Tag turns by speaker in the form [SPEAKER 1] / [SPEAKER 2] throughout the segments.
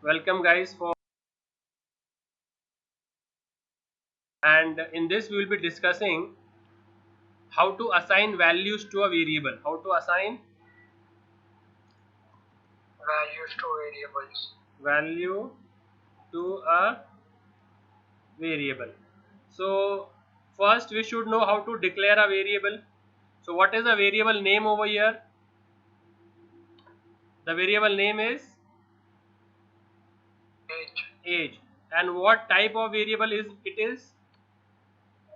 [SPEAKER 1] Welcome guys for and in this we will be discussing how to assign values to a variable. How to assign
[SPEAKER 2] values to variables.
[SPEAKER 1] value to a variable. So first we should know how to declare a variable. So what is a variable name over here? The variable name is age. And what type of variable is it is?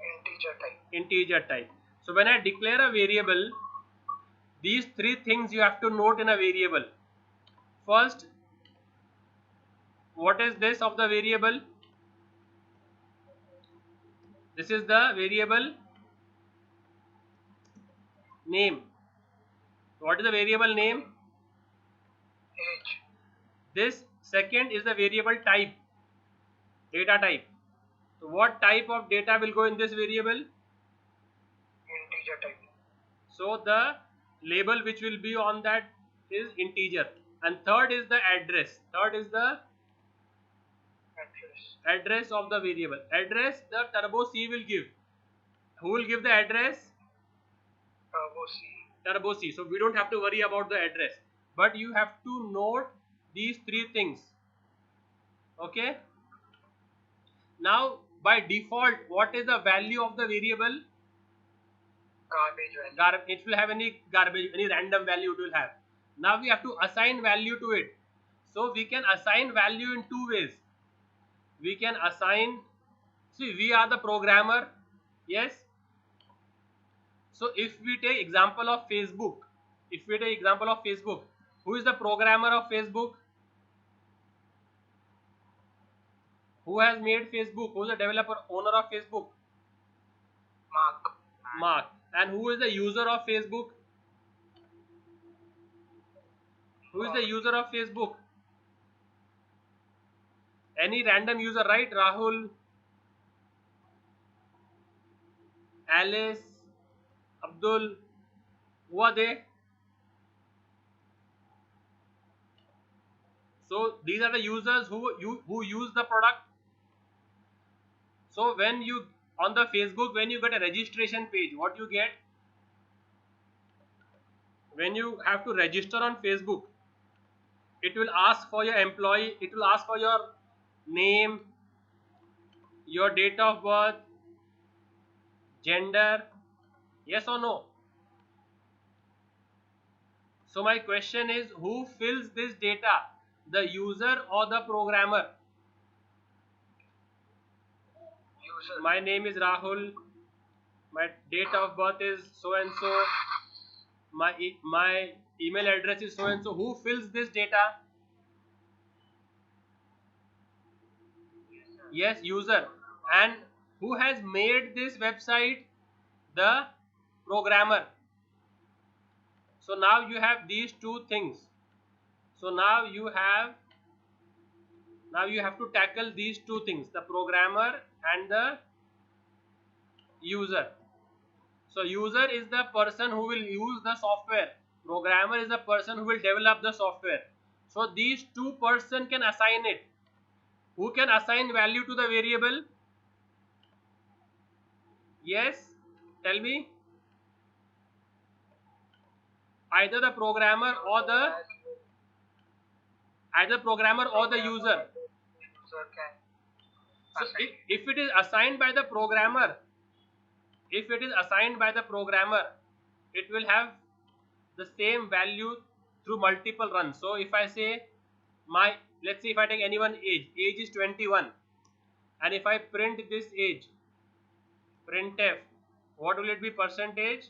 [SPEAKER 2] Integer type.
[SPEAKER 1] Integer type. So when I declare a variable, these three things you have to note in a variable. First, what is this of the variable? This is the variable name. What is the variable name?
[SPEAKER 2] Age.
[SPEAKER 1] This second is the variable type, data type. So what type of data will go in this variable?
[SPEAKER 2] Integer type.
[SPEAKER 1] So the label which will be on that is integer. And third is the address. Third is the address of the variable. Address the turbo C will give. Who will give the address?
[SPEAKER 2] Turbo C.
[SPEAKER 1] Turbo C. So we don't have to worry about the address. But you have to note these three things. Okay. Now by default, what is the value of the variable?
[SPEAKER 2] Garbage value.
[SPEAKER 1] It will have any garbage, any random value it will have. Now we have to assign value to it. So we can assign value in two ways. We can assign, see, we are the programmer. Yes. So if we take example of Facebook, who is the programmer of Facebook? Who has made Facebook? Who is the developer, owner of Facebook? Mark. And who is the user of Facebook? Who is the user of Facebook? Any random user, right? Rahul, Alice, Abdul. Who are they? So these are the users who use the product. So when you on the Facebook, when you get a registration page, what you get? When you have to register on Facebook, it will ask for your employee, it will ask for your name, your date of birth, gender, yes or no? So my question is, who fills this data, the user or the programmer?
[SPEAKER 2] User.
[SPEAKER 1] My name is Rahul, my date of birth is so and so, my email address is so and so. Who fills this data? Yes, user. And who has made this website? The programmer. So now you have these two things. So now you have to tackle these two things, the programmer and the user. So user is the person who will use the software, programmer is the person who will develop the software. So these two person can assign it. Who can assign value to the variable? Yes, tell me. Either the programmer or the user.
[SPEAKER 2] User can
[SPEAKER 1] So
[SPEAKER 2] assign.
[SPEAKER 1] if it is assigned by the programmer, it will have the same value through multiple runs. So if I say let's say if I take anyone age is 21, and if I print this age, printf, what will it be? Percentage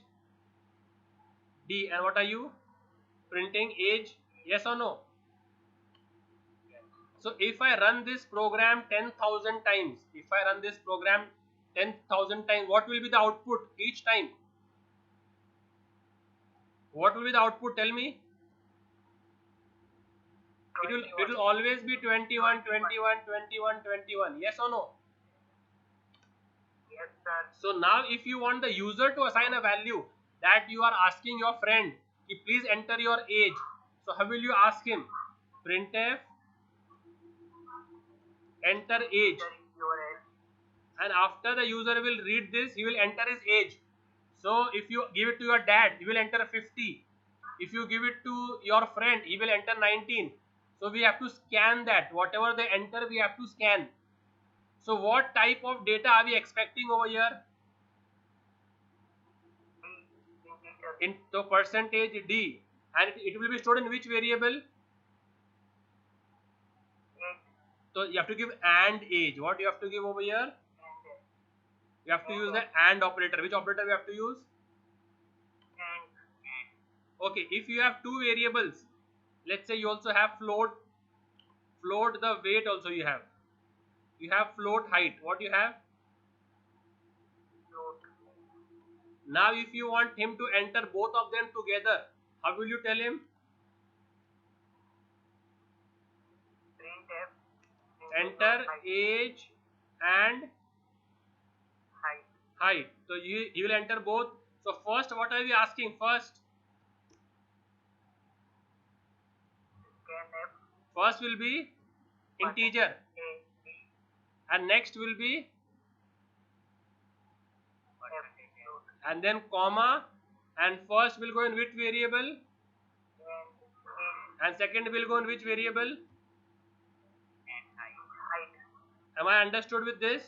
[SPEAKER 1] d. And what are you printing? Age, yes or no? So if I run this program 10,000 times, what will be the output each time? What will be the output? Tell me. It will always be 21, 21, 21, 21. Yes or no?
[SPEAKER 2] Yes, sir.
[SPEAKER 1] So now if you want the user to assign a value, that you are asking your friend, please enter your age. So how will you ask him? Printf enter age,
[SPEAKER 2] Enter your age.
[SPEAKER 1] and after the user will read this, he will enter his age. So if you give it to your dad, he will enter 50. If you give it to your friend, he will enter 19. So we have to scan that. Whatever they enter, we have to scan. So what type of data are we expecting over here?
[SPEAKER 2] Integer.
[SPEAKER 1] In the percentage D, and it will be stored in which variable?
[SPEAKER 2] Age.
[SPEAKER 1] So you have to give and age. What you have to give over here?
[SPEAKER 2] And
[SPEAKER 1] You have to use the and operator. Which operator we have to use?
[SPEAKER 2] and
[SPEAKER 1] Okay, if you have two variables, let's say you also have float the weight also you have. You have float height. What you have?
[SPEAKER 2] float.
[SPEAKER 1] Now if you want him to enter both of them together, how will you tell him?
[SPEAKER 2] Printf.
[SPEAKER 1] Enter age and
[SPEAKER 2] Height.
[SPEAKER 1] height. So he will enter both. So first, what are we asking first?
[SPEAKER 2] Scanf.
[SPEAKER 1] First will be integer,
[SPEAKER 2] A. B.
[SPEAKER 1] and next will be,
[SPEAKER 2] F. Float.
[SPEAKER 1] and then comma, and first will go in which variable,
[SPEAKER 2] And age.
[SPEAKER 1] and second will go in which variable?
[SPEAKER 2] And height.
[SPEAKER 1] Am I understood with this?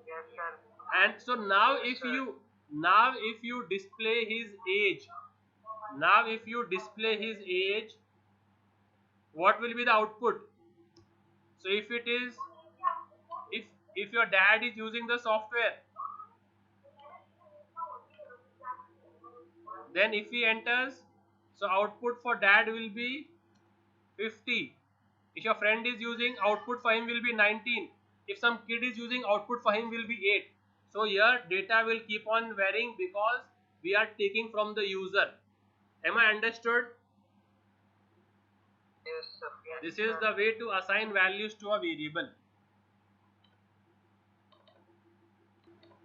[SPEAKER 2] Yes, sir.
[SPEAKER 1] And so now if you display his age, what will be the output? So if it is, if your dad is using the software, then if he enters, so output for dad will be 50. If your friend is using, output for him will be 19. If some kid is using, output for him will be 8. So here data will keep on varying because we are taking from the user. Am I understood?
[SPEAKER 2] Yes, sir. Yes,
[SPEAKER 1] This is
[SPEAKER 2] sir.
[SPEAKER 1] the way to assign values to a variable.